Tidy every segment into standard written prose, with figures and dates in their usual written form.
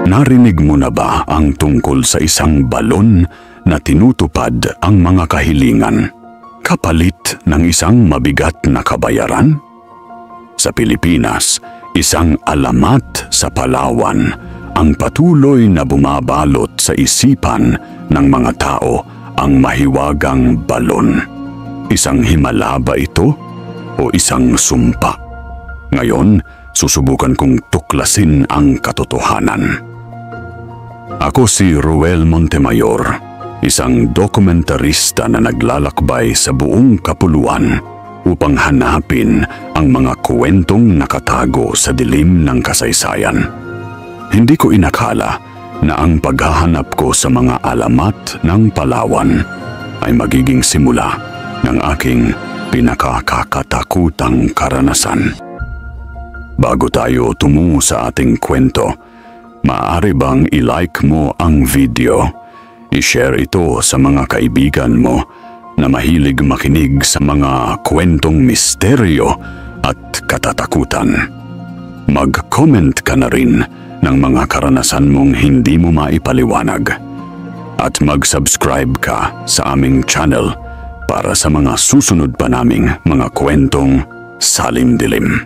Narinig mo na ba ang tungkol sa isang balon na tinutupad ang mga kahilingan kapalit ng isang mabigat na kabayaran? Sa Pilipinas, isang alamat sa Palawan ang patuloy na bumabalot sa isipan ng mga tao ang mahiwagang balon. Isang himala ba ito o isang sumpa? Ngayon, susubukan kong tuklasin ang katotohanan. Ako si Ruel Montemayor, isang dokumentarista na naglalakbay sa buong kapuluan upang hanapin ang mga kwentong nakatago sa dilim ng kasaysayan. Hindi ko inakala na ang paghahanap ko sa mga alamat ng Palawan ay magiging simula ng aking pinakakakatakutang karanasan. Bago tayo tumungo sa ating kwento, maaari bang i-like mo ang video, i-share ito sa mga kaibigan mo na mahilig makinig sa mga kwentong misteryo at katatakutan. Mag-comment ka na rin ng mga karanasan mong hindi mo maipaliwanag at mag-subscribe ka sa aming channel para sa mga susunod pa naming mga kwentong salim-dilim.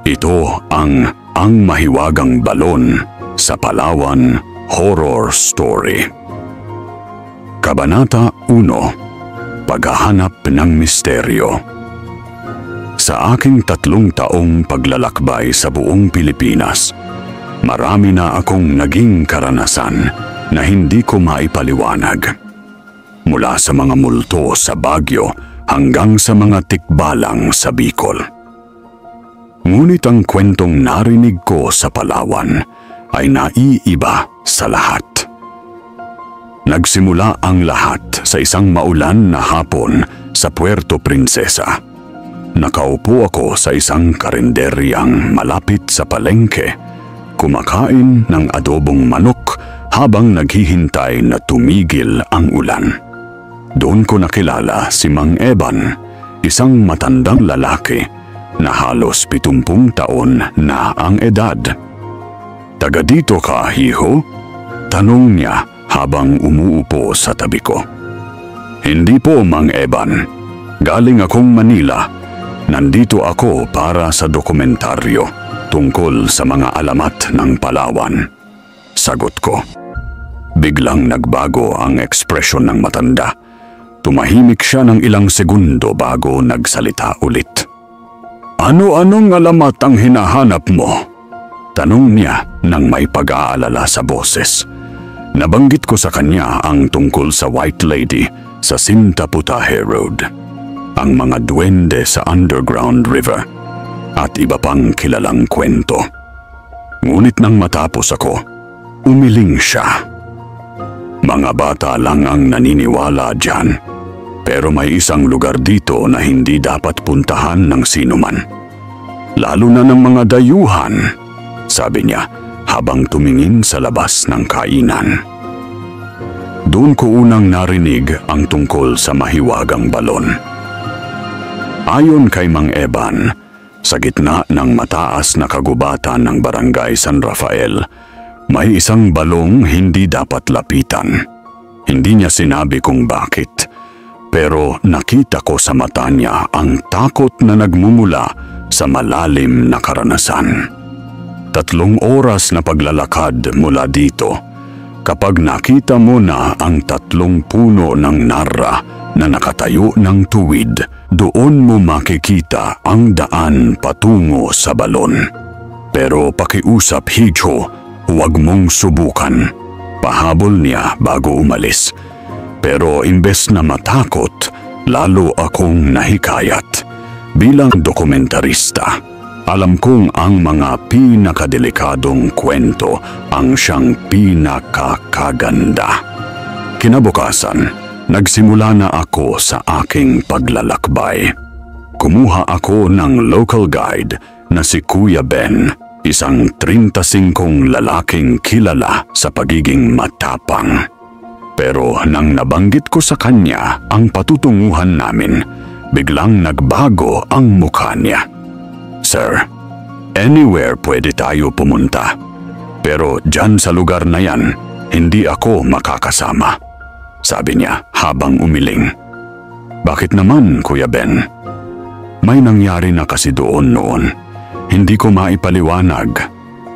Ito ang Mahiwagang Balon sa Palawan Horror Story. Kabanata 1. Paghahanap ng Misteryo. Sa aking 3 taong paglalakbay sa buong Pilipinas, marami na akong naging karanasan na hindi ko maipaliwanag. Mula sa mga multo sa Baguio hanggang sa mga tikbalang sa Bicol. Ngunit ang kwentong narinig ko sa Palawan ay naiiba sa lahat. Nagsimula ang lahat sa isang maulan na hapon sa Puerto Princesa. Nakaupo ako sa isang karinderyang malapit sa palengke, kumakain ng adobong manok habang naghihintay na tumigil ang ulan. Doon ko nakilala si Mang Eban, isang matandang lalaki na halos 70 taon na ang edad. "Taga dito ka, hiho?" tanong niya habang umuupo sa tabi ko. "Hindi po, Mang Eban. Galing akong Manila. Nandito ako para sa dokumentaryo tungkol sa mga alamat ng Palawan." Sagot ko. Biglang nagbago ang ekspresyon ng matanda. Tumahimik siya ng ilang segundo bago nagsalita ulit. "Ano-anong alamat ang hinahanap mo?" tanong niya nang may pag-aalala sa boses. Nabanggit ko sa kanya ang tungkol sa White Lady sa Sinta Putahe Road, ang mga duwende sa Underground River, at iba pang kilalang kwento. Ngunit nang matapos ako, umiling siya. "Mga bata lang ang naniniwala dyan. Pero may isang lugar dito na hindi dapat puntahan ng sinuman. Lalo na ng mga dayuhan," sabi niya habang tumingin sa labas ng kainan. Doon ko unang narinig ang tungkol sa mahiwagang balon. Ayon kay Mang Eban, sa gitna ng mataas na kagubatan ng Barangay San Rafael, may isang balong hindi dapat lapitan. Hindi niya sinabi kung bakit, pero nakita ko sa mata niya ang takot na nagmumula sa malalim na karanasan. 3 oras na paglalakad mula dito, kapag nakita mo na ang 3 puno ng narra na nakatayo ng tuwid, doon mo makikita ang daan patungo sa balon. "Pero pakiusap, Hijo, huwag mong subukan," pahabol niya bago umalis. Pero imbes na matakot, lalo akong nahikayat. Bilang dokumentarista, alam kong ang mga pinakadelikadong kwento ang siyang pinakakaganda. Kinabukasan, nagsimula na ako sa aking paglalakbay. Kumuha ako ng local guide na si Kuya Ben, isang 35 lalaking kilala sa pagiging matapang. Pero nang nabanggit ko sa kanya ang patutunguhan namin, biglang nagbago ang mukha niya. "Sir, Anywhere pwede tayo pumunta. Pero dyan sa lugar na yan, hindi ako makakasama. Sabi niya habang umiling. Bakit naman, Kuya Ben? May nangyari na kasi doon noon. Hindi ko maipaliwanag,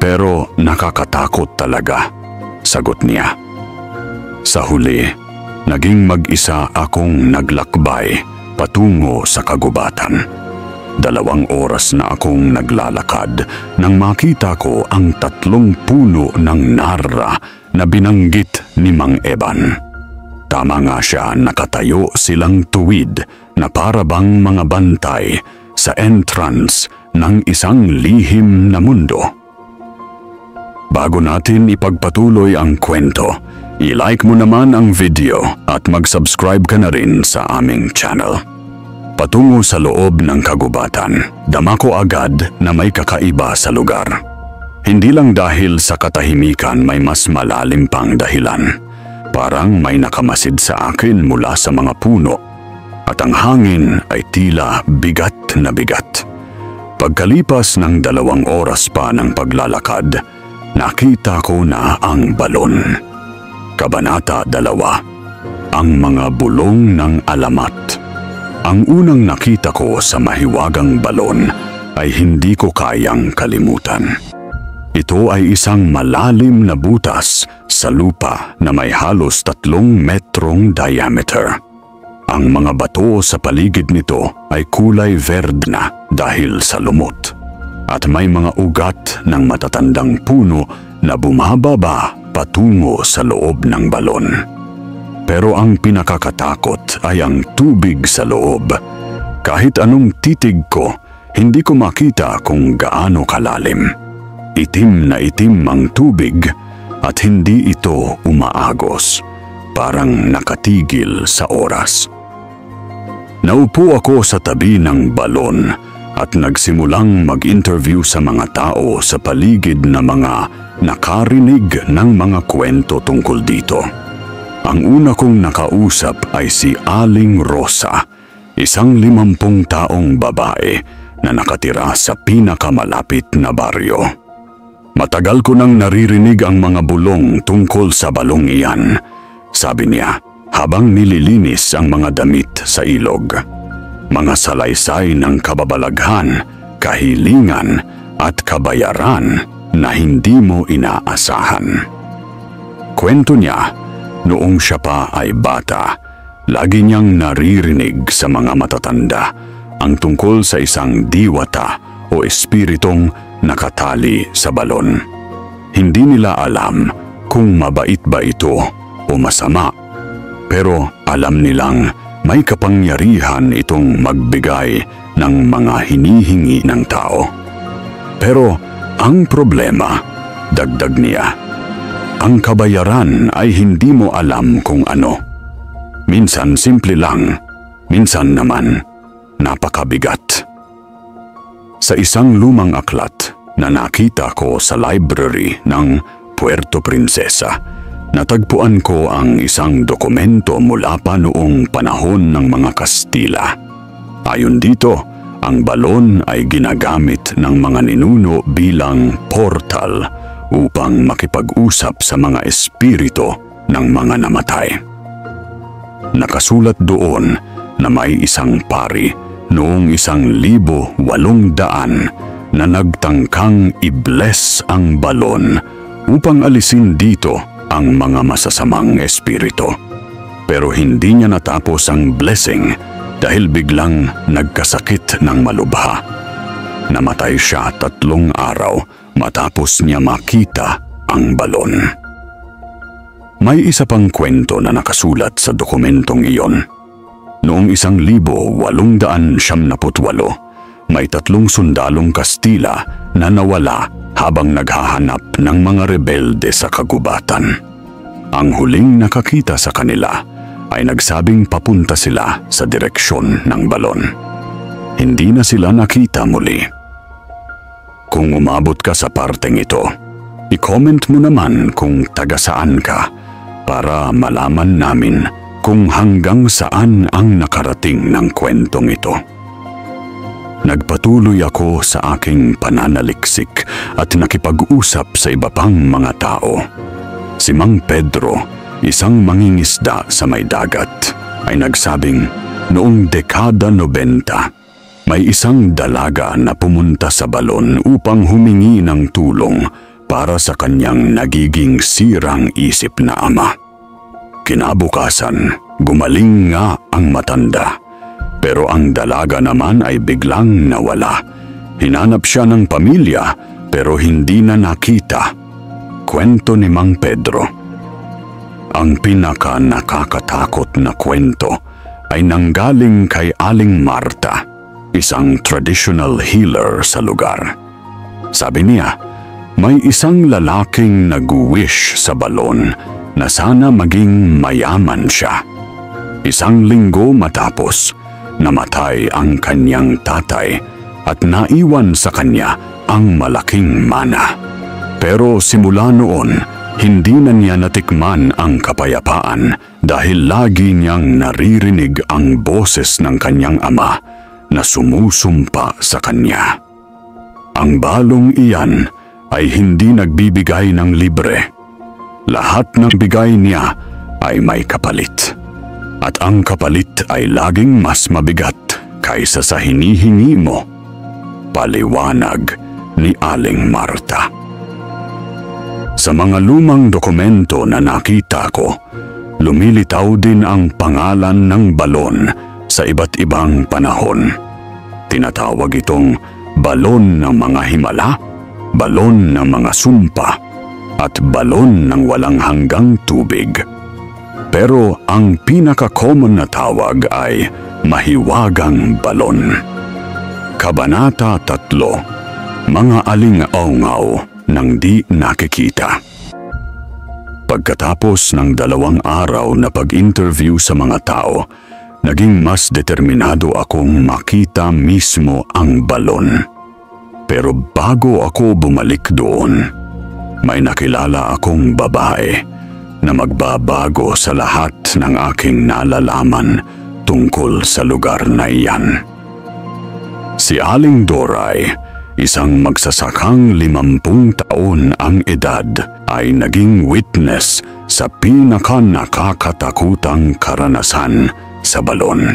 pero nakakatakot talaga, sagot niya. Sa huli, naging mag-isa akong naglakbay patungo sa kagubatan. 2 oras na akong naglalakad nang makita ko ang 3 puno ng narra na binanggit ni Mang Eban. Tama nga siya, nakatayo silang tuwid na para bang mga bantay sa entrance ng isang lihim na mundo. Bago natin ipagpatuloy ang kwento, i-like mo naman ang video at mag-subscribe ka na rin sa aming channel. Patungo sa loob ng kagubatan, dama ko agad na may kakaiba sa lugar. Hindi lang dahil sa katahimikan, may mas malalim pang dahilan. Parang may nakamasid sa akin mula sa mga puno at ang hangin ay tila bigat na bigat. Pagkalipas ng 2 oras pa ng paglalakad, nakita ko na ang balon. Kabanata 2, ang mga bulong ng alamat. Ang unang nakita ko sa mahiwagang balon ay hindi ko kayang kalimutan. Ito ay isang malalim na butas sa lupa na may halos 3 metrong diameter. Ang mga bato sa paligid nito ay kulay verde na dahil sa lumot. At may mga ugat ng matatandang puno na bumababa patungo sa loob ng balon. Pero ang pinakakatakot ay ang tubig sa loob. Kahit anong titig ko, hindi ko makita kung gaano kalalim. Itim na itim ang tubig at hindi ito umaagos. Parang nakatigil sa oras. Naupo ako sa tabi ng balon at nagsimulang mag-interview sa mga tao sa paligid na mga nakarinig ng mga kwento tungkol dito. Ang una kong nakausap ay si Aling Rosa, isang 50 taong babae na nakatira sa pinakamalapit na baryo. Matagal ko nang naririnig ang mga bulong tungkol sa balong iyan, sabi niya habang nililinis ang mga damit sa ilog. Mga salaysay ng kababalaghan, kahilingan at kabayaran na hindi mo inaasahan. Kwento niya, noong siya pa ay bata, lagi niyang naririnig sa mga matatanda ang tungkol sa isang diwata o espiritong nakatali sa balon. Hindi nila alam kung mabait ba ito o masama, pero alam nilang may kapangyarihan itong magbigay ng mga hinihingi ng tao. Pero ang problema, dagdag niya, ang kabayaran ay hindi mo alam kung ano. Minsan simple lang, minsan naman napakabigat. Sa isang lumang aklat na nakita ko sa library ng Puerto Princesa, natagpuan ko ang isang dokumento mula pa noong panahon ng mga Kastila. Ayon dito, ang balon ay ginagamit ng mga ninuno bilang portal upang makipag-usap sa mga espiritu ng mga namatay. Nakasulat doon na may isang pari noong 1800 na nagtangkang i-bless ang balon upang alisin dito ang mga masasamang espiritu. Pero hindi niya natapos ang blessing dahil biglang nagkasakit ng malubha. Namatay siya 3 araw matapos niya makita ang balon. May isa pang kwento na nakasulat sa dokumentong iyon. Noong 1878, may 3 sundalong Kastila na nawala habang naghahanap ng mga rebelde sa kagubatan. Ang huling nakakita sa kanila ay nagsabing papunta sila sa direksyon ng balon. Hindi na sila nakita muli. Kung umabot ka sa parteng ito, i-comment mo naman kung taga saan ka para malaman namin kung hanggang saan ang nakarating ng kwentong ito. Nagpatuloy ako sa aking pananaliksik at nakipag-usap sa iba pang mga tao. Si Mang Pedro, isang mangingisda sa may dagat, ay nagsabing noong dekada 90, may isang dalaga na pumunta sa balon upang humingi ng tulong para sa kanyang nagiging sirang isip na ama. Kinabukasan, gumaling nga ang matanda. Pero ang dalaga naman ay biglang nawala. Hinanap siya ng pamilya pero hindi na nakita. Kwento ni Mang Pedro. Ang pinaka nakakatakot na kwento ay nanggaling kay Aling Marta, isang traditional healer sa lugar. Sabi niya, may isang lalaking nag-wish sa balon na sana maging mayaman siya. Isang linggo matapos, namatay ang kanyang tatay at naiwan sa kanya ang malaking mana. Pero simula noon, hindi na niya natikman ang kapayapaan dahil lagi niyang naririnig ang boses ng kanyang ama na sumusumpa sa kanya. Ang balong iyan ay hindi nagbibigay ng libre. Lahat ng bigay niya ay may kapalit. At ang kapalit ay laging mas mabigat kaysa sa hinihingi mo. Paliwanag ni Aling Marta. Sa mga lumang dokumento na nakita ko, lumilitaw din ang pangalan ng balon sa iba't ibang panahon. Tinatawag itong balon ng mga himala, balon ng mga sumpa, at balon ng walang hanggang tubig. Pero ang pinaka-common na tawag ay mahiwagang balon. Kabanata 3, Mga aling-aungaw ng di nakikita. Pagkatapos ng 2 araw na pag-interview sa mga tao, naging mas determinado akong makita mismo ang balon. Pero bago ako bumalik doon, may nakilala akong babae na magbabago sa lahat ng aking nalalaman tungkol sa lugar na iyan. Si Aling Doray, isang magsasakang 50 taon ang edad, ay naging witness sa pinaka-nakakatakutang karanasan sa balon.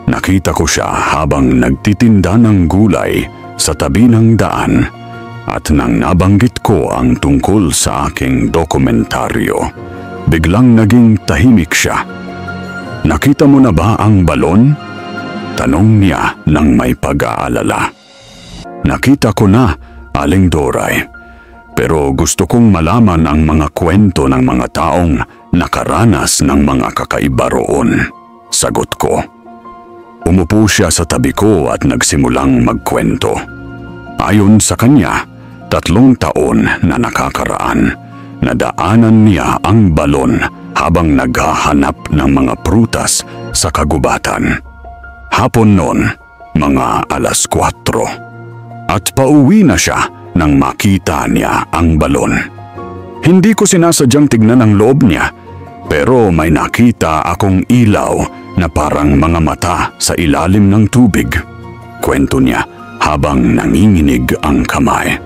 Nakita ko siya habang nagtitinda ng gulay sa tabi ng daan at nang nabanggit ko ang tungkol sa aking dokumentaryo, biglang naging tahimik siya. "Nakita mo na ba ang balon?" tanong niya nang may pag-aalala. "Nakita ko na, Aling Doray. Pero gusto kong malaman ang mga kwento ng mga taong nakaranas ng mga kakaiba roon," sagot ko. Umupo siya sa tabi ko at nagsimulang magkwento. Ayon sa kanya, 3 taon na nakakaraan, nadaanan niya ang balon habang naghahanap ng mga prutas sa kagubatan. Hapon noon, mga 4:00. At pauwi na siya nang makita niya ang balon. "Hindi ko sinasadyang tignan ang loob niya, pero may nakita akong ilaw na parang mga mata sa ilalim ng tubig," kwento niya habang nanginginig ang kamay.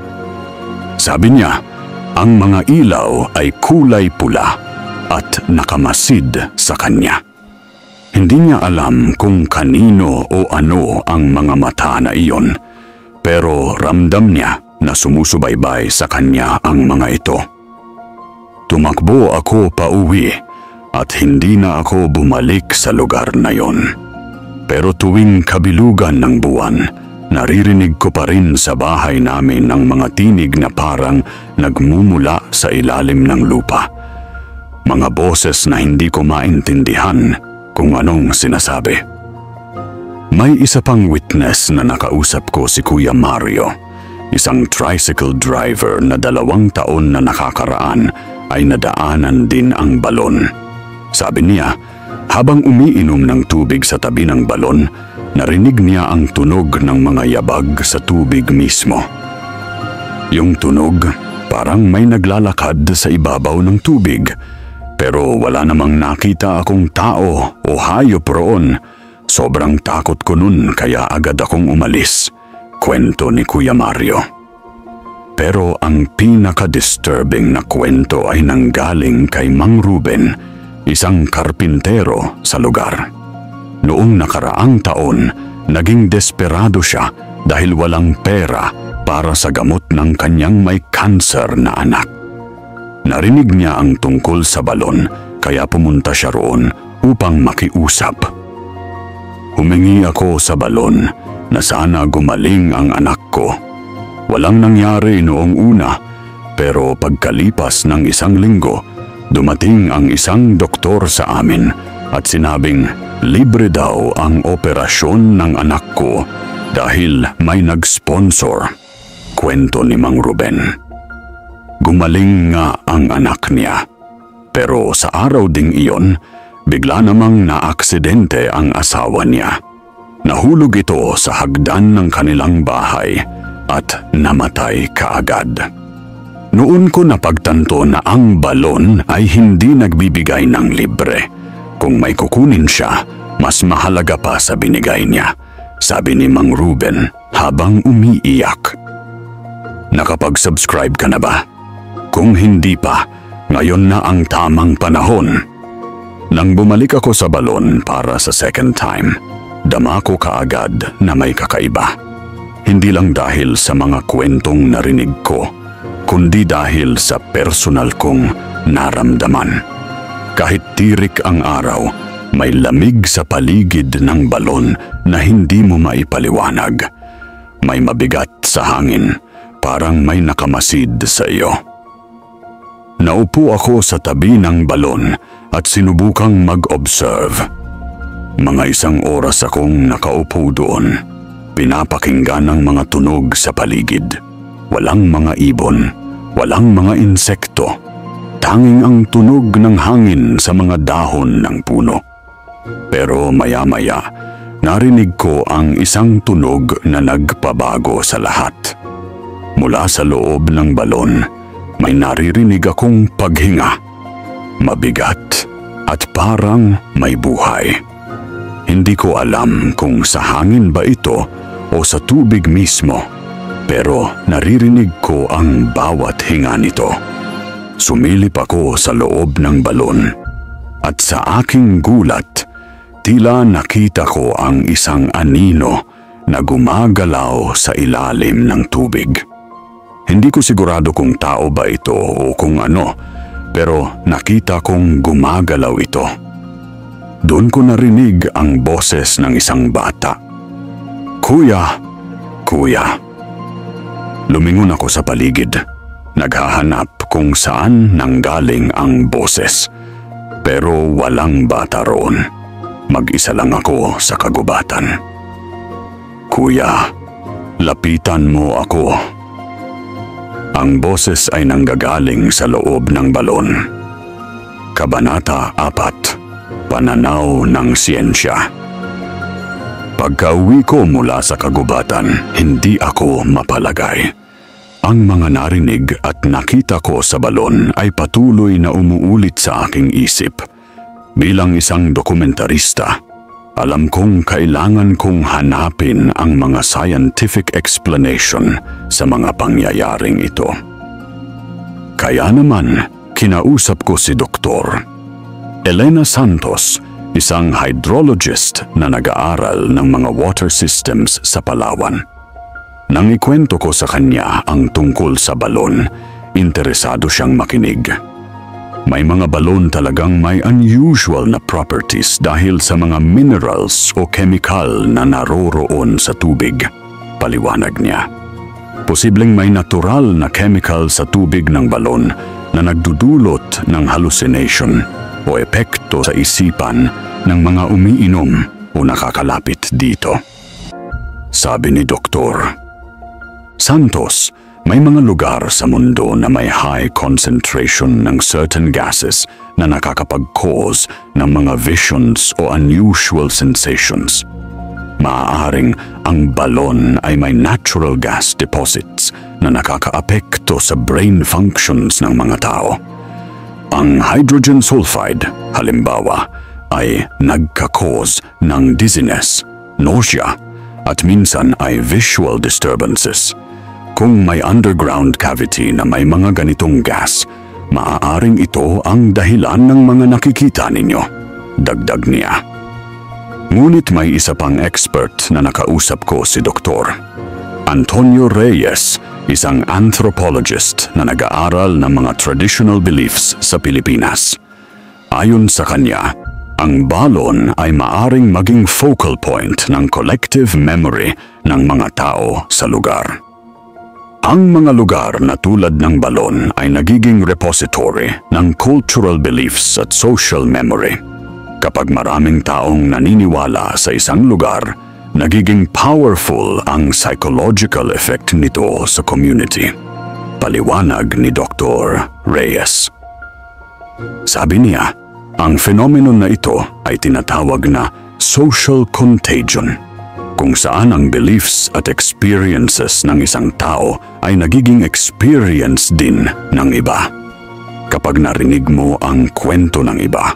Sabi niya, ang mga ilaw ay kulay pula at nakamasid sa kanya. Hindi niya alam kung kanino o ano ang mga mata na iyon, pero ramdam niya na sumusubaybay sa kanya ang mga ito. Tumakbo ako pauwi at hindi na ako bumalik sa lugar na yon. Pero tuwing kabilugan ng buwan, naririnig ko pa rin sa bahay namin ang mga tinig na parang nagmumula sa ilalim ng lupa. Mga boses na hindi ko maintindihan kung anong sinasabi. May isa pang witness na nakausap ko, si Kuya Mario, isang tricycle driver na 2 taon na nakakaraan ay nadaanan din ang balon. Sabi niya, habang umiinom ng tubig sa tabi ng balon, narinig niya ang tunog ng mga yabag sa tubig mismo. Yung tunog, parang may naglalakad sa ibabaw ng tubig, pero wala namang nakita akong tao o hayop roon. Sobrang takot ko nun kaya agad akong umalis, kwento ni Kuya Mario. Pero ang pinaka-disturbing na kwento ay nanggaling kay Mang Ruben, isang karpintero sa lugar. Noong nakaraang taon, naging desperado siya dahil walang pera para sa gamot ng kanyang may cancer na anak. Narinig niya ang tungkol sa balon kaya pumunta siya roon upang makiusap. Humingi ako sa balon na sana gumaling ang anak ko. Walang nangyari noong una, pero pagkalipas ng 1 linggo, dumating ang isang doktor sa amin at sinabing libre daw ang operasyon ng anak ko dahil may nag-sponsor, kwento ni Mang Ruben. Gumaling nga ang anak niya, pero sa araw ding iyon, bigla namang naaksidente ang asawa niya. Nahulog ito sa hagdan ng kanilang bahay at namatay kaagad. Noon ko napagtanto na ang balon ay hindi nagbibigay ng libre. Kung may kukunin siya, mas mahalaga pa sa binigay niya, sabi ni Mang Ruben habang umiiyak. Nakapag-subscribe ka na ba? Kung hindi pa, ngayon na ang tamang panahon. Nang bumalik ako sa balon para sa second time, dama ko kaagad na may kakaiba. Hindi lang dahil sa mga kwentong narinig ko, kundi dahil sa personal kong naramdaman. Kahit tirik ang araw, may lamig sa paligid ng balon na hindi mo maipaliwanag. May mabigat sa hangin, parang may nakamasid sa iyo. Naupo ako sa tabi ng balon at sinubukang mag-observe. Mga 1 oras akong nakaupo doon, pinapakinggan ang mga tunog sa paligid. Walang mga ibon, walang mga insekto, tanging ang tunog ng hangin sa mga dahon ng puno. Pero maya-maya, narinig ko ang isang tunog na nagpabago sa lahat. Mula sa loob ng balon, may naririnig akong paghinga. Mabigat at parang may buhay. Hindi ko alam kung sa hangin ba ito o sa tubig mismo, pero naririnig ko ang bawat hinga nito. Sumilip ako sa loob ng balon at sa aking gulat, tila nakita ko ang isang anino na gumagalaw sa ilalim ng tubig. Hindi ko sigurado kung tao ba ito o kung ano, pero nakita kong gumagalaw ito. Doon ko narinig ang boses ng isang bata. "Kuya! Kuya!" Lumingon ako sa paligid, naghahanap kung saan nanggaling ang boses. Pero walang bata roon. Mag-isa lang ako sa kagubatan. "Kuya, lapitan mo ako." Ang boses ay nanggagaling sa loob ng balon. Kabanata 4, Pananaw ng Siyensya. Pagka-uwi ko mula sa kagubatan, hindi ako mapalagay. Ang mga narinig at nakita ko sa balon ay patuloy na umuulit sa aking isip. Bilang isang dokumentarista, alam kong kailangan kong hanapin ang mga scientific explanation sa mga pangyayaring ito. Kaya naman, kinausap ko si Dr. Elena Santos, isang hydrologist na nag-aaral ng mga water systems sa Palawan. Nang ikwento ko sa kanya ang tungkol sa balon, interesado siyang makinig. May mga balon talagang may unusual na properties dahil sa mga minerals o chemical na naroroon sa tubig, paliwanag niya. Posibleng may natural na chemical sa tubig ng balon na nagdudulot ng hallucination o epekto sa isipan ng mga umiinom o nakakalapit dito. Sabi ni Dr. Santos, may mga lugar sa mundo na may high concentration ng certain gases na nakakapag-cause ng mga visions o unusual sensations. Maaaring ang balon ay may natural gas deposits na nakakaapekto sa brain functions ng mga tao. Ang hydrogen sulfide, halimbawa, ay nagka-cause ng dizziness, nausea, at minsan ay visual disturbances. Kung may underground cavity na may mga ganitong gas, maaaring ito ang dahilan ng mga nakikita ninyo. Dagdag niya. Ngunit may isa pang expert na nakausap ko, si Dr. Antonio Reyes, isang anthropologist na nag-aaral ng mga traditional beliefs sa Pilipinas. Ayon sa kanya, ang balon ay maaring maging focal point ng collective memory ng mga tao sa lugar. Ang mga lugar na tulad ng balon ay nagiging repository ng cultural beliefs at social memory. Kapag maraming taong naniniwala sa isang lugar, nagiging powerful ang psychological effect nito sa community. Paliwanag ni Dr. Reyes. Sabi niya, ang phenomenon na ito ay tinatawag na social contagion, kung saan ang beliefs at experiences ng isang tao ay nagiging experience din ng iba. Kapag narinig mo ang kwento ng iba,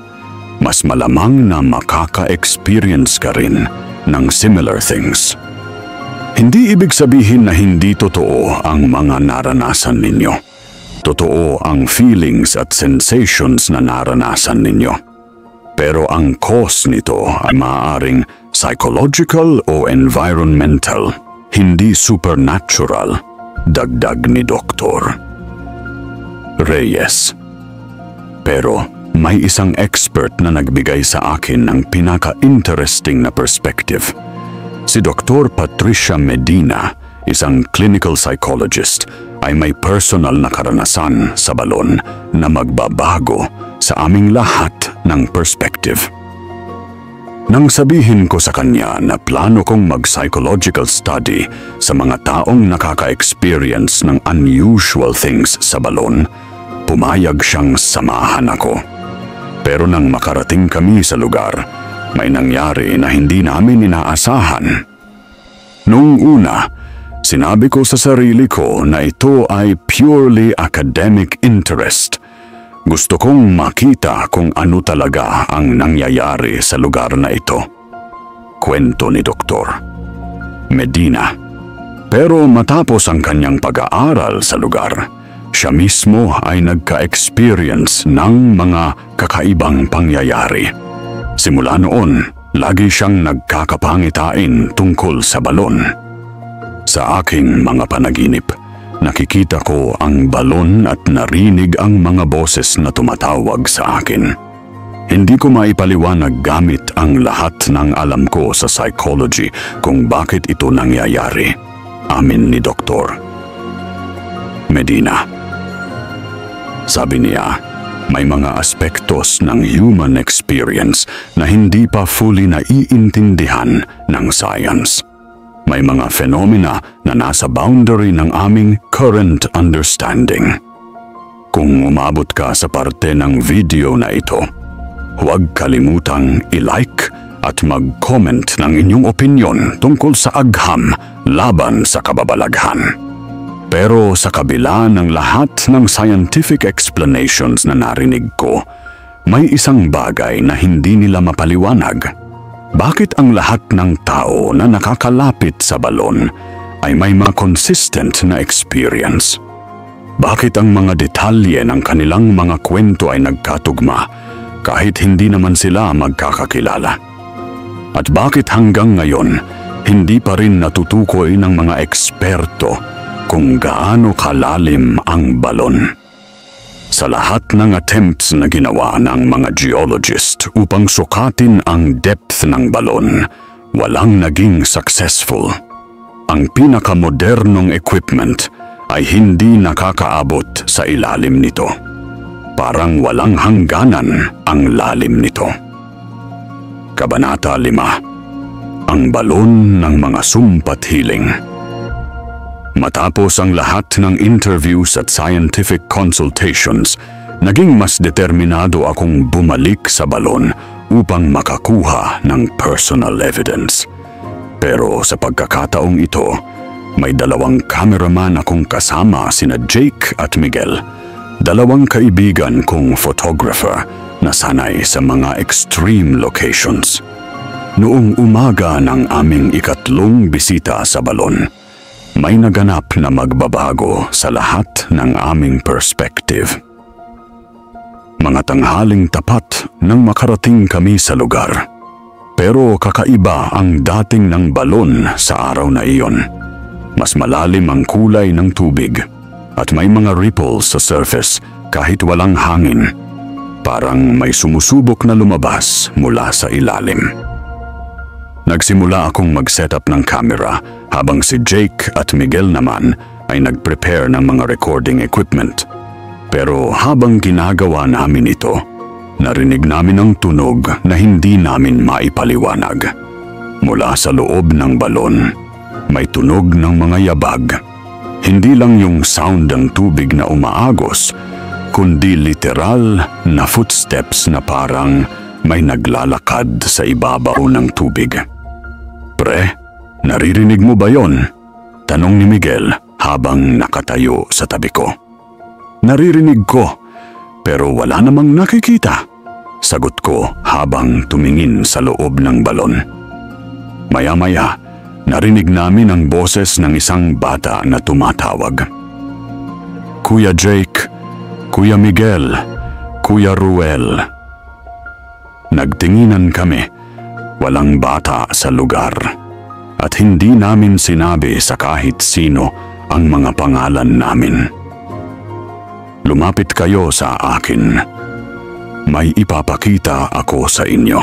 mas malamang na makaka-experience ka rin ng similar things. Hindi ibig sabihin na hindi totoo ang mga naranasan ninyo. Totoo ang feelings at sensations na naranasan ninyo. Pero ang cause nito ay maaaring psychological o environmental, hindi supernatural, dagdag ni Dr. Reyes. Pero may isang expert na nagbigay sa akin ng pinaka-interesting na perspective. Si Dr. Patricia Medina, isang clinical psychologist, ay may personal na karanasan sa balon na magbabago sa aming lahat ng perspective. Nang sabihin ko sa kanya na plano kong mag-psychological study sa mga taong nakaka-experience ng unusual things sa balon, pumayag siyang samahan ako. Pero nang makarating kami sa lugar, may nangyari na hindi namin inaasahan. Nung una, sinabi ko sa sarili ko na ito ay purely academic interest. Gusto kong makita kung ano talaga ang nangyayari sa lugar na ito. Kwento ni Dr. Medina. Pero matapos ang kanyang pag-aaral sa lugar, siya mismo ay nagka-experience ng mga kakaibang pangyayari. Simula noon, lagi siyang nagkakapangitain tungkol sa balon. Sa aking mga panaginip, nakikita ko ang balon at narinig ang mga boses na tumatawag sa akin. Hindi ko maipaliwanag gamit ang lahat ng alam ko sa psychology kung bakit ito nangyayari. Amin ni Dr. Medina. Sabi niya, may mga aspektos ng human experience na hindi pa fully naiintindihan ng science. May mga phenomena na nasa boundary ng aming current understanding. Kung umabot ka sa parte ng video na ito, huwag kalimutang i-like at mag-comment ng inyong opinyon tungkol sa agham laban sa kababalaghan. Pero sa kabila ng lahat ng scientific explanations na narinig ko, may isang bagay na hindi nila mapaliwanag. Bakit ang lahat ng tao na nakakalapit sa balon ay may mga consistent na experience? Bakit ang mga detalye ng kanilang mga kwento ay nagkatugma kahit hindi naman sila magkakakilala? At bakit hanggang ngayon, hindi pa rin natutukoy ng mga eksperto kung gaano kalalim ang balon? Sa lahat ng attempts na ginawa ng mga geologist upang sukatin ang depth ng balon, walang naging successful. Ang pinakamodernong equipment ay hindi nakakaabot sa ilalim nito. Parang walang hangganan ang lalim nito. Kabanata 5. Ang balon ng mga sumpat hiling. Matapos ang lahat ng interviews at scientific consultations, naging mas determinado akong bumalik sa balon upang makakuha ng personal evidence. Pero sa pagkakataong ito, may dalawang cameraman akong kasama, sina Jake at Miguel, dalawang kaibigan kong photographer nasanay sa mga extreme locations. Noong umaga ng aming ikatlong bisita sa balon, may naganap na magbabago sa lahat ng aming perspective. Mga tanghaling tapat nang makarating kami sa lugar. Pero kakaiba ang dating ng balon sa araw na iyon. Mas malalim ang kulay ng tubig at may mga ripples sa surface kahit walang hangin. Parang may sumusubok na lumabas mula sa ilalim. Nagsimula akong mag-setup ng camera habang si Jake at Miguel naman ay nag-prepare ng mga recording equipment. Pero habang ginagawa namin ito, narinig namin ang tunog na hindi namin maipaliwanag. Mula sa loob ng balon, may tunog ng mga yabag. Hindi lang yung sound ng tubig na umaagos, kundi literal na footsteps na parang may naglalakad sa ibabaw ng tubig. Pre, naririnig mo ba yon? Tanong ni Miguel habang nakatayo sa tabi ko. Naririnig ko, pero wala namang nakikita. Sagot ko habang tumingin sa loob ng balon. Maya-maya, narinig namin ang boses ng isang bata na tumatawag. Kuya Jake, Kuya Miguel, Kuya Ruel. Nagtinginan kami. Walang bata sa lugar. At hindi namin sinabi sa kahit sino ang mga pangalan namin. Lumapit kayo sa akin. May ipapakita ako sa inyo.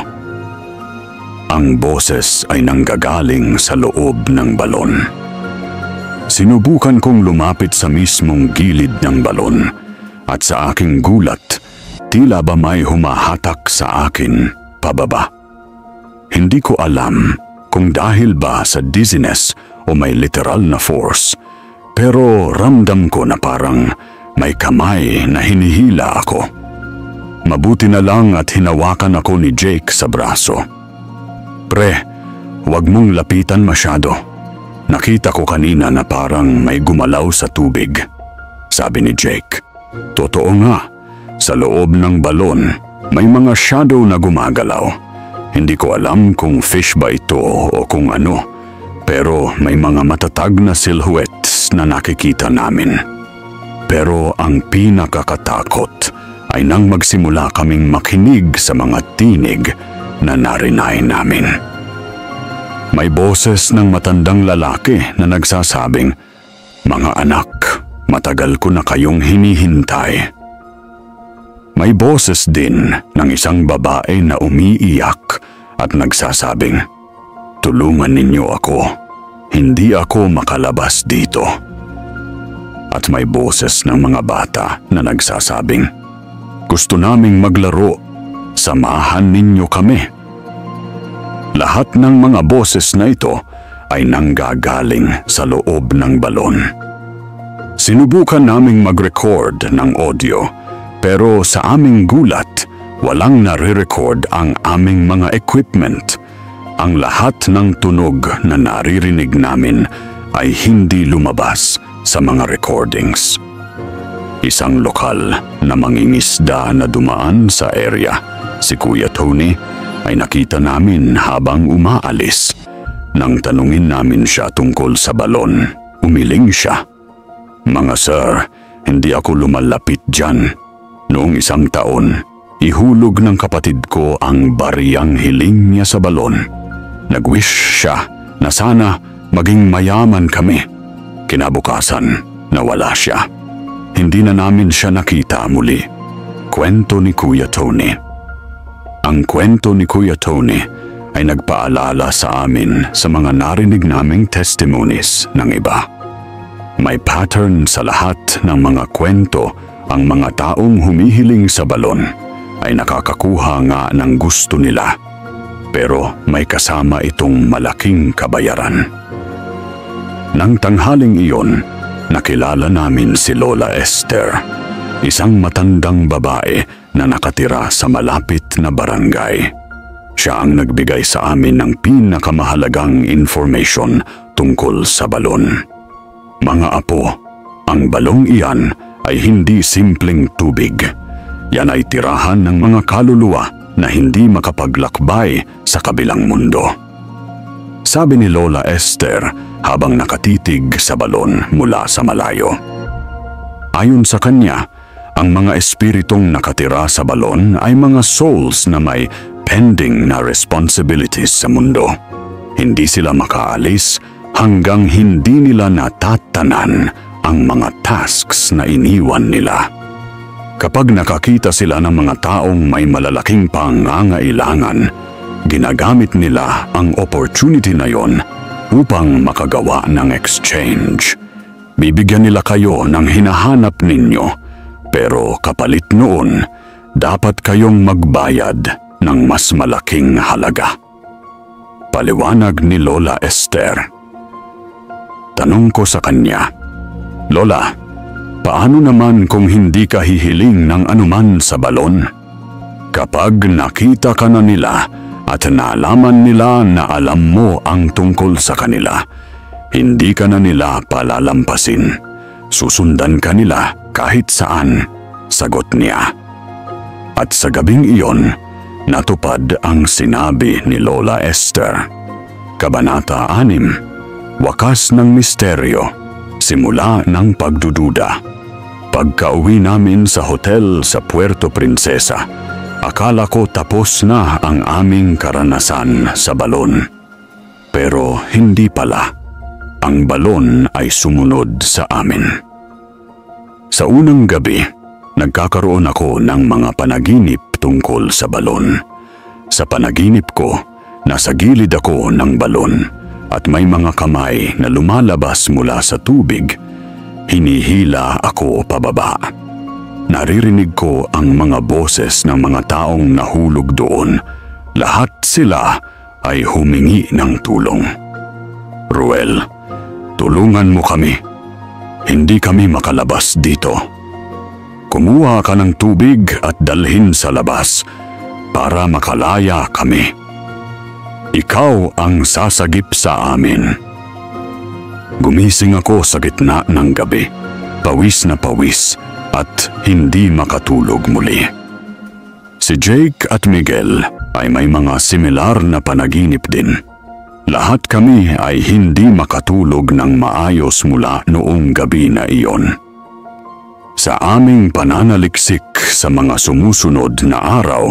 Ang boses ay nanggagaling sa loob ng balon. Sinubukan kong lumapit sa mismong gilid ng balon at sa aking gulat, tila ba may humahatak sa akin pababa. Hindi ko alam kung dahil ba sa dizziness o may literal na force, pero ramdam ko na parang may kamay na hinihila ako. Mabuti na lang at hinawakan ako ni Jake sa braso. Pre, huwag mong lapitan masyado. Nakita ko kanina na parang may gumalaw sa tubig, sabi ni Jake. Totoo nga, sa loob ng balon may mga shadow na gumagalaw. Hindi ko alam kung fish ba ito o kung ano, pero may mga matatag na silhouettes na nakikita namin. Pero ang pinakakatakot ay nang magsimula kaming makinig sa mga tinig na narinay namin. May boses ng matandang lalaki na nagsasabing, "Mga anak, matagal ko na kayong hinihintay." May boses din ng isang babae na umiiyak at nagsasabing, "Tulungan ninyo ako, hindi ako makalabas dito." At may boses ng mga bata na nagsasabing, "Gusto naming maglaro, samahan ninyo kami." Lahat ng mga boses na ito ay nanggagaling sa loob ng balon. Sinubukan naming mag-record ng audio, pero sa aming gulat, walang nare-record ang aming mga equipment. Ang lahat ng tunog na naririnig namin ay hindi lumabas sa mga recordings. Isang lokal na mangingisda na dumaan sa area, si Kuya Tony, ay nakita namin habang umaalis. Nang tanungin namin siya tungkol sa balon, umiling siya. "Mga sir, hindi ako lumalapit dyan. Noong isang taon, ihulog ng kapatid ko ang bariyang hiling niya sa balon. Nag-wish siya na sana maging mayaman kami. Kinabukasan, nawala siya. Hindi na namin siya nakita muli." Kwento ni Kuya Tony. Ang kwento ni Kuya Tony ay nagpaalala sa amin sa mga narinig naming testimonies ng iba. May pattern sa lahat ng mga kwento. Ang mga taong humihiling sa balon ay nakakakuha nga ng gusto nila, pero may kasama itong malaking kabayaran. Nang tanghaling iyon, nakilala namin si Lola Esther, isang matandang babae na nakatira sa malapit na barangay. Siya ang nagbigay sa amin ng pinakamahalagang information tungkol sa balon. Mga apo, ang balong iyan ay hindi simpleng tubig. Yan ay tirahan ng mga kaluluwa na hindi makapaglakbay sa kabilang mundo. Sabi ni Lola Esther habang nakatitig sa balon mula sa malayo. Ayon sa kanya, ang mga espiritong nakatira sa balon ay mga souls na may pending na responsibilities sa mundo. Hindi sila makaalis hanggang hindi nila natatanan ang mga tasks na iniwan nila. Kapag nakakita sila ng mga taong may malalaking pangangailangan, ginagamit nila ang opportunity na yon upang makagawa ng exchange. Bibigyan nila kayo ng hinahanap ninyo, pero kapalit noon, dapat kayong magbayad ng mas malaking halaga. Paliwanag ni Lola Esther. Tanong ko sa kanya, Lola, paano naman kung hindi ka hihiling ng anuman sa balon? Kapag nakita ka na nila at nalaman nila na alam mo ang tungkol sa kanila, hindi ka na nila palalampasin. Susundan ka nila kahit saan, sagot niya. At sa gabing iyon, natupad ang sinabi ni Lola Esther. Kabanata 6, Wakas ng Misteryo, Simula ng Pagdududa. Pagka-uwi namin sa hotel sa Puerto Princesa, akala ko tapos na ang aming karanasan sa balon. Pero hindi pala. Ang balon ay sumunod sa amin. Sa unang gabi, nagkakaroon ako ng mga panaginip tungkol sa balon. Sa panaginip ko, nasa gilid ako ng balon at may mga kamay na lumalabas mula sa tubig. Hinihila ako pababa. Naririnig ko ang mga boses ng mga taong nahulog doon. Lahat sila ay humingi ng tulong. Ruel, tulungan mo kami. Hindi kami makalabas dito. Kumuha ka ng tubig at dalhin sa labas para makalaya kami. Ikaw ang sasagip sa amin. Gumising ako sa gitna ng gabi, pawis na pawis at hindi makatulog muli. Si Jake at Miguel ay may mga similar na panaginip din. Lahat kami ay hindi makatulog ng maayos mula noong gabi na iyon. Sa aming pananaliksik sa mga sumusunod na araw,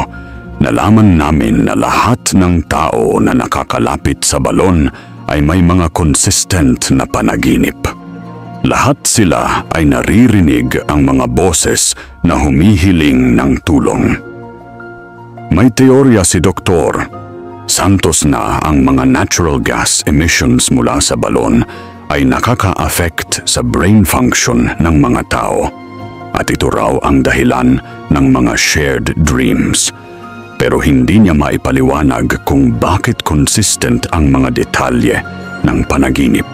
nalaman namin na lahat ng tao na nakakalapit sa balon ay may mga consistent na panaginip. Lahat sila ay naririnig ang mga boses na humihiling ng tulong. May teorya si Dr. Santos na ang mga natural gas emissions mula sa balon ay nakaka-affect sa brain function ng mga tao. At ito raw ang dahilan ng mga shared dreams. Pero hindi niya maipaliwanag kung bakit consistent ang mga detalye ng panaginip.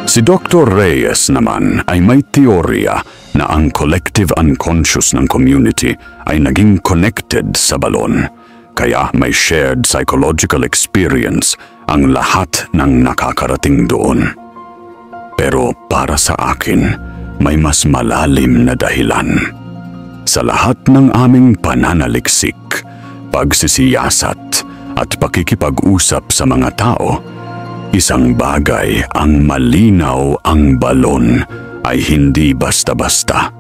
Si Dr. Reyes naman ay may teorya na ang collective unconscious ng community ay naging connected sa balon. Kaya may shared psychological experience ang lahat ng nakakarating doon. Pero para sa akin, may mas malalim na dahilan. Sa lahat ng aming pananaliksik, pagsisiyasat at pakikipag-usap sa mga tao, isang bagay ang malinaw: ang balon ay hindi basta-basta.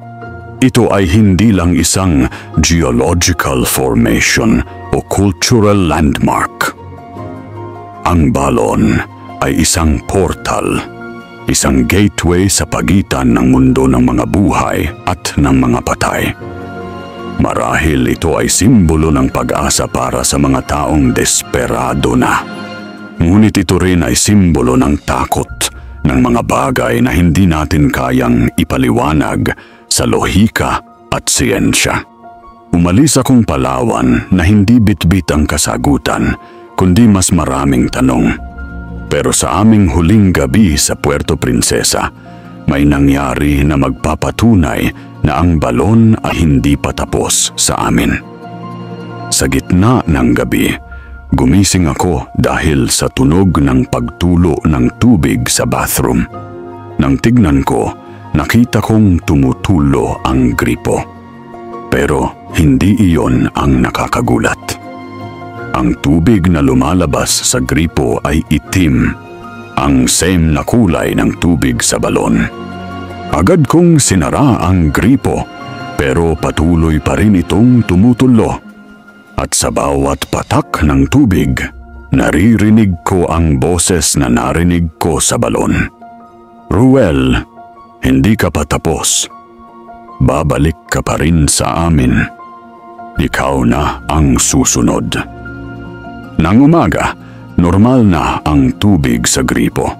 Ito ay hindi lang isang geological formation o cultural landmark. Ang balon ay isang portal, isang gateway sa pagitan ng mundo ng mga buhay at ng mga patay. Marahil ito ay simbolo ng pag-asa para sa mga taong desperado na. Ngunit ito rin ay simbolo ng takot ng mga bagay na hindi natin kayang ipaliwanag sa lohika at siyensya. Umalis akong Palawan na hindi bitbit ang kasagutan, kundi mas maraming tanong. Pero sa aming huling gabi sa Puerto Princesa, may nangyari na magpapatunay na ang balon ay hindi pa tapos sa amin. Sa gitna ng gabi, gumising ako dahil sa tunog ng pagtulo ng tubig sa bathroom. Nang tignan ko, nakita kong tumutulo ang gripo. Pero hindi iyon ang nakakagulat. Ang tubig na lumalabas sa gripo ay itim, ang same na kulay ng tubig sa balon. Agad kong sinara ang gripo, pero patuloy pa rin itong tumutulo. At sa bawat patak ng tubig, naririnig ko ang boses na narinig ko sa balon. Ruel, hindi ka pa tapos. Babalik ka pa rin sa amin. Ikaw na ang susunod. Nang umaga, normal na ang tubig sa gripo.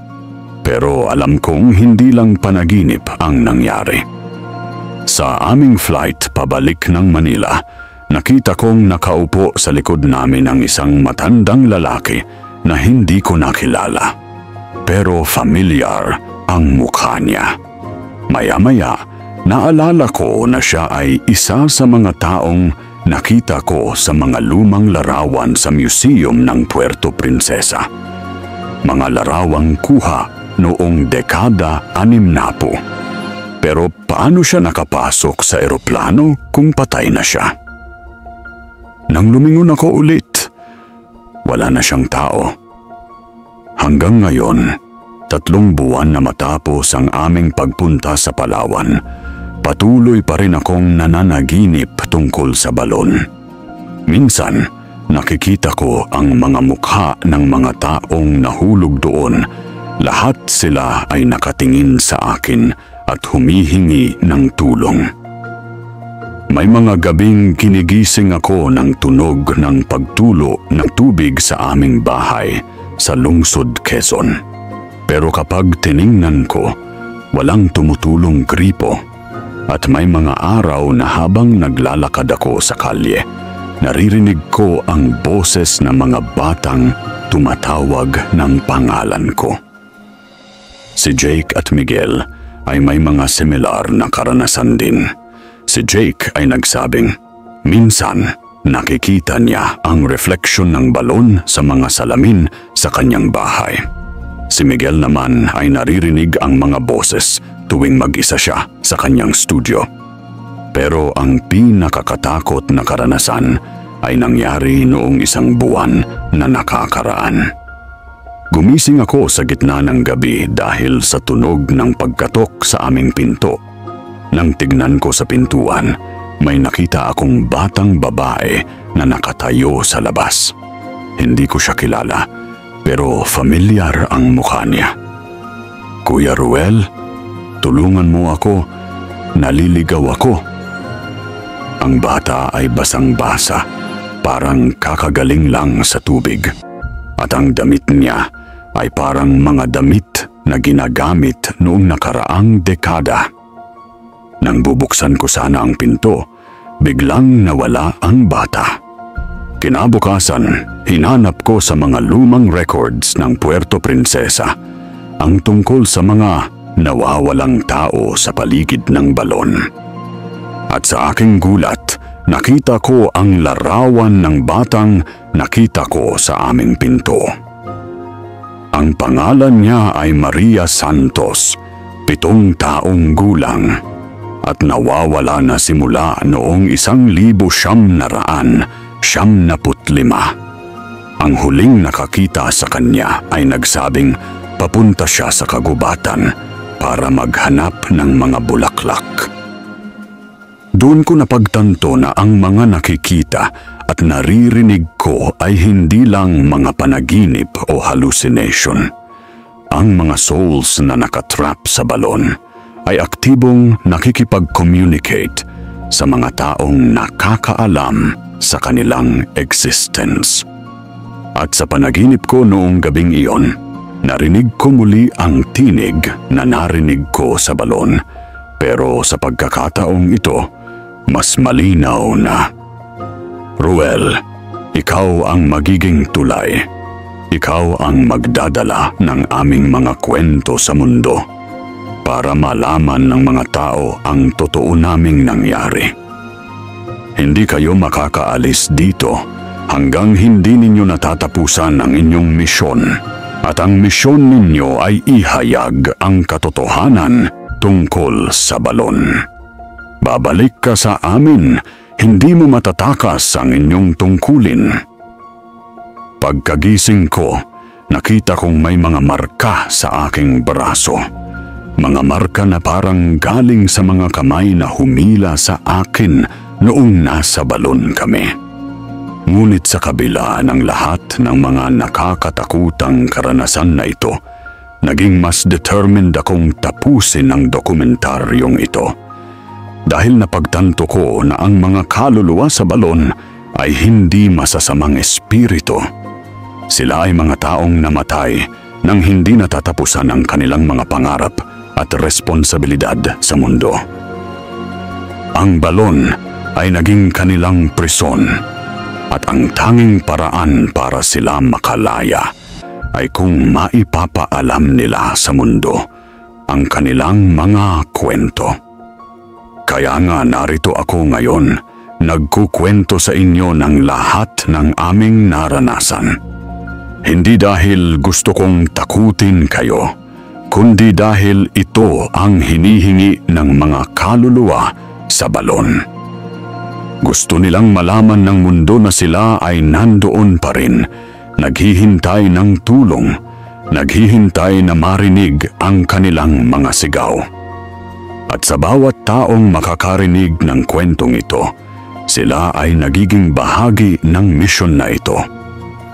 Pero alam kong hindi lang panaginip ang nangyari. Sa aming flight pabalik ng Manila, nakita kong nakaupo sa likod namin ang isang matandang lalaki na hindi ko nakilala. Pero familiar ang mukha niya. Maya-maya, naalala ko na siya ay isa sa mga taong nakita ko sa mga lumang larawan sa museum ng Puerto Princesa. Mga larawang kuha noong dekada 60. Pero paano siya nakapasok sa eroplano kung patay na siya? Nang lumingon ako ulit, wala na siyang tao. Hanggang ngayon, 3 buwan na matapos ang aming pagpunta sa Palawan, patuloy pa rin akong nananaginip tungkol sa balon. Minsan, nakikita ko ang mga mukha ng mga taong nahulog doon. Lahat sila ay nakatingin sa akin at humihingi ng tulong. May mga gabing ginigising ako ng tunog ng pagtulo ng tubig sa aming bahay sa lungsod Quezon. Pero kapag tiningnan ko, walang tumutulong gripo. At may mga araw na habang naglalakad ako sa kalye, naririnig ko ang boses ng mga batang tumatawag ng pangalan ko. Si Jake at Miguel ay may mga similar na karanasan din. Si Jake ay nagsabing, minsan nakikita niya ang refleksyon ng balon sa mga salamin sa kanyang bahay. Si Miguel naman ay naririnig ang mga boses tuwing mag-isa siya sa kanyang studio. Pero ang pinakakatakot na karanasan ay nangyari noong 1 buwan na nakakaraan. Gumising ako sa gitna ng gabi dahil sa tunog ng pagkatok sa aming pinto. Nang tignan ko sa pintuan, may nakita akong batang babae na nakatayo sa labas. Hindi ko siya kilala, pero familiar ang mukha niya. Kuya Ruel, tulungan mo ako, naliligaw ako. Ang bata ay basang-basa, parang kakagaling lang sa tubig. At ang damit niya ay parang mga damit na ginagamit noong nakaraang dekada. Nang bubuksan ko sana ang pinto, biglang nawala ang bata. Kinabukasan, hinanap ko sa mga lumang records ng Puerto Princesa ang tungkol sa mga nawawalang tao sa paligid ng balon. At sa aking gulat, nakita ko ang larawan ng batang nakita ko sa aming pinto. Ang pangalan niya ay Maria Santos, 7 taong gulang, at nawawala na simula noong 1995. Ang huling nakakita sa kanya ay nagsabing papunta siya sa kagubatan para maghanap ng mga bulaklak. Doon ko napagtanto na ang mga nakikita at naririnig ko ay hindi lang mga panaginip o hallucination. Ang mga souls na nakatrap sa balon ay aktibong nakikipag-communicate sa mga taong nakakaalam sa kanilang existence. At sa panaginip ko noong gabing iyon, narinig ko muli ang tinig na narinig ko sa balon, pero sa pagkakataong ito, mas malinaw na. Ruel, ikaw ang magiging tulay. Ikaw ang magdadala ng aming mga kwento sa mundo para malaman ng mga tao ang totoo naming nangyari. Hindi kayo makakaalis dito hanggang hindi ninyo natatapusan ang inyong misyon. At ang misyon ninyo ay ihayag ang katotohanan tungkol sa balon. Babalik ka sa amin, hindi mo matatakas ang inyong tungkulin. Pagkagising ko, nakita kong may mga marka sa aking braso. Mga marka na parang galing sa mga kamay na humila sa akin noong nasa balon kami. Ngunit sa kabila ng lahat ng mga nakakatakutang karanasan na ito, naging mas determined akong tapusin ang dokumentaryong ito. Dahil napagtanto ko na ang mga kaluluwa sa balon ay hindi masasamang espiritu. Sila ay mga taong namatay nang hindi natatapusan ang kanilang mga pangarap at responsibilidad sa mundo. Ang balon ay naging kanilang prison at ang tanging paraan para sila makalaya ay kung maipapaalam nila sa mundo ang kanilang mga kwento. Kaya nga narito ako ngayon, nagkukwento sa inyo ng lahat ng aming naranasan. Hindi dahil gusto kong takutin kayo, kundi dahil ito ang hinihingi ng mga kaluluwa sa balon. Gusto nilang malaman ng mundo na sila ay nandoon pa rin, naghihintay ng tulong, naghihintay na marinig ang kanilang mga sigaw. At sa bawat taong makakarinig ng kwentong ito, sila ay nagiging bahagi ng misyon na ito.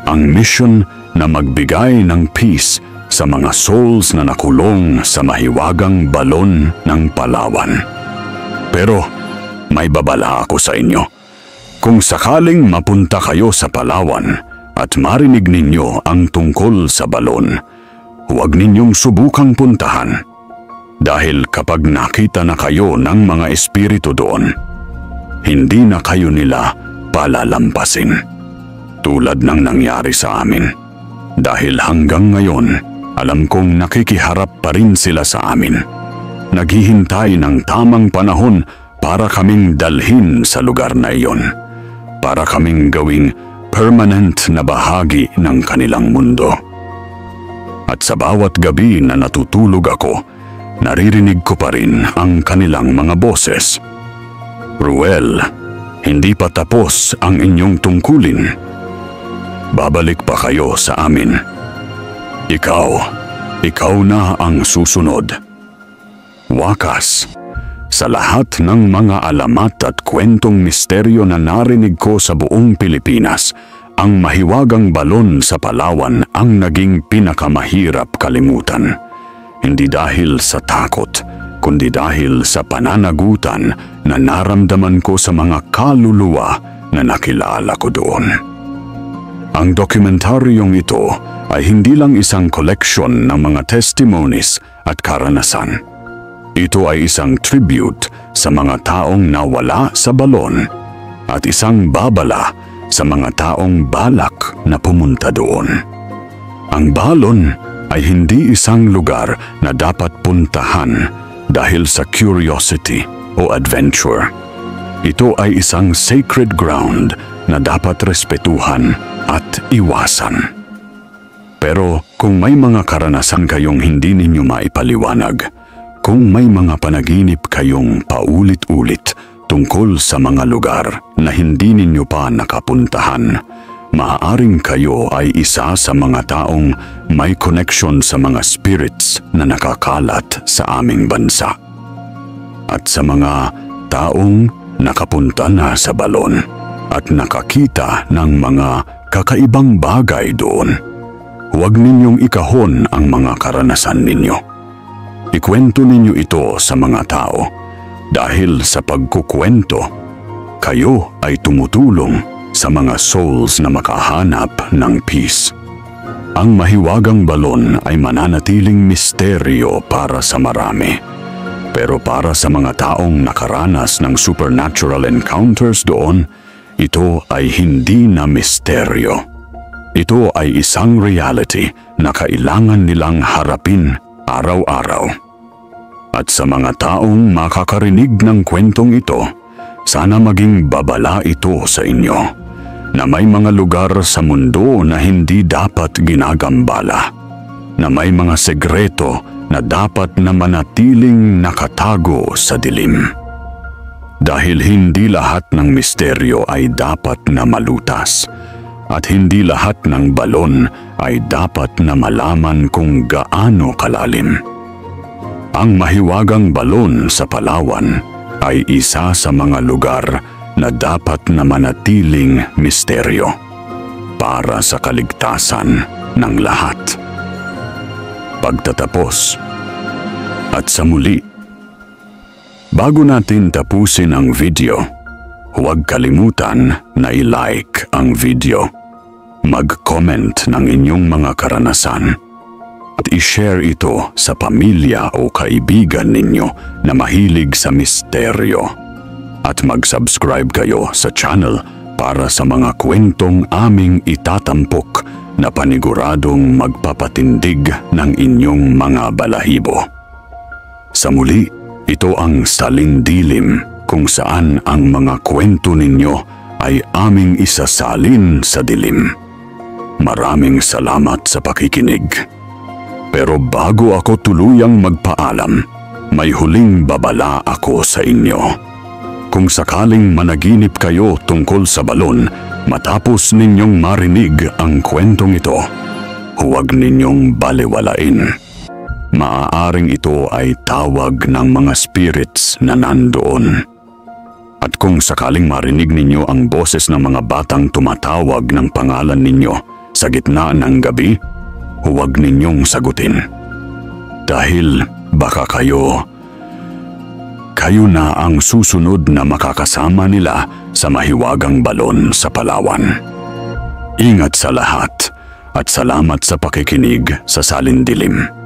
Ang misyon na magbigay ng peace sa mga souls na nakulong sa mahiwagang balon ng Palawan. Pero may babala ako sa inyo. Kung sakaling mapunta kayo sa Palawan at marinig ninyo ang tungkol sa balon, huwag ninyong subukang puntahan. Dahil kapag nakita na kayo ng mga espiritu doon, hindi na kayo nila palalampasin. Tulad ng nangyari sa amin. Dahil hanggang ngayon, alam kong nakikiharap pa rin sila sa amin. Naghihintay ng tamang panahon para kaming dalhin sa lugar na iyon. Para kaming gawing permanent na bahagi ng kanilang mundo. At sa bawat gabi na natutulog ako, naririnig ko pa rin ang kanilang mga boses. Ruel, hindi pa tapos ang inyong tungkulin. Babalik pa kayo sa amin. Ikaw na ang susunod. Wakas, sa lahat ng mga alamat at kwentong misteryo na narinig ko sa buong Pilipinas, ang mahiwagang balon sa Palawan ang naging pinakamahirap kalimutan. Hindi dahil sa takot, kundi dahil sa pananagutan na naramdaman ko sa mga kaluluwa na nakilala ko doon. Ang dokumentaryong ito ay hindi lang isang collection ng mga testimonies at karanasan. Ito ay isang tribute sa mga taong nawala sa balon at isang babala sa mga taong balak na pumunta doon. Ang balon ay hindi isang lugar na dapat puntahan dahil sa curiosity o adventure. Ito ay isang sacred ground na dapat respetuhan at iwasan. Pero kung may mga karanasan kayong hindi ninyo maipaliwanag, kung may mga panaginip kayong paulit-ulit tungkol sa mga lugar na hindi ninyo pa nakapuntahan, maaaring kayo ay isa sa mga taong may connection sa mga spirits na nakakalat sa aming bansa. At sa mga taong nakapunta na sa balon at nakakita ng mga kakaibang bagay doon, huwag ninyong ikahon ang mga karanasan ninyo. Ikwento ninyo ito sa mga tao dahil sa pagkukwento, kayo ay tumutulong sa mga souls na makahanap ng peace. Ang mahiwagang balon ay mananatiling misteryo para sa marami. Pero para sa mga taong nakaranas ng supernatural encounters doon, ito ay hindi na misteryo. Ito ay isang reality na kailangan nilang harapin araw-araw. At sa mga taong makakarinig ng kwentong ito, sana maging babala ito sa inyo na may mga lugar sa mundo na hindi dapat ginagambala, na may mga segreto na dapat na manatiling nakatago sa dilim. Dahil hindi lahat ng misteryo ay dapat na malutas at hindi lahat ng balon ay dapat na malaman kung gaano kalalim. Ang mahiwagang balon sa Palawan ay isa sa mga lugar na dapat na manatiling misteryo para sa kaligtasan ng lahat. Pagtatapos at sa muli, bago natin tapusin ang video, huwag kalimutan na i-like ang video, mag-comment ng inyong mga karanasan, at i-share ito sa pamilya o kaibigan ninyo na mahilig sa misteryo. At mag-subscribe kayo sa channel para sa mga kwentong aming itatampok na paniguradong magpapatindig ng inyong mga balahibo. Sa muli, ito ang Salindilim kung saan ang mga kwento ninyo ay aming isasalin sa dilim. Maraming salamat sa pakikinig. Pero bago ako tuluyang magpaalam, may huling babala ako sa inyo. Kung sakaling managinip kayo tungkol sa balon matapos ninyong marinig ang kwentong ito, huwag ninyong balewalain. Maaaring ito ay tawag ng mga spirits na nandoon. At kung sakaling marinig ninyo ang boses ng mga batang tumatawag ng pangalan ninyo sa gitna ng gabi, huwag ninyong sagutin. Dahil baka kayo na ang susunod na makakasama nila sa mahiwagang balon sa Palawan. Ingat sa lahat at salamat sa pakikinig sa Salindilim.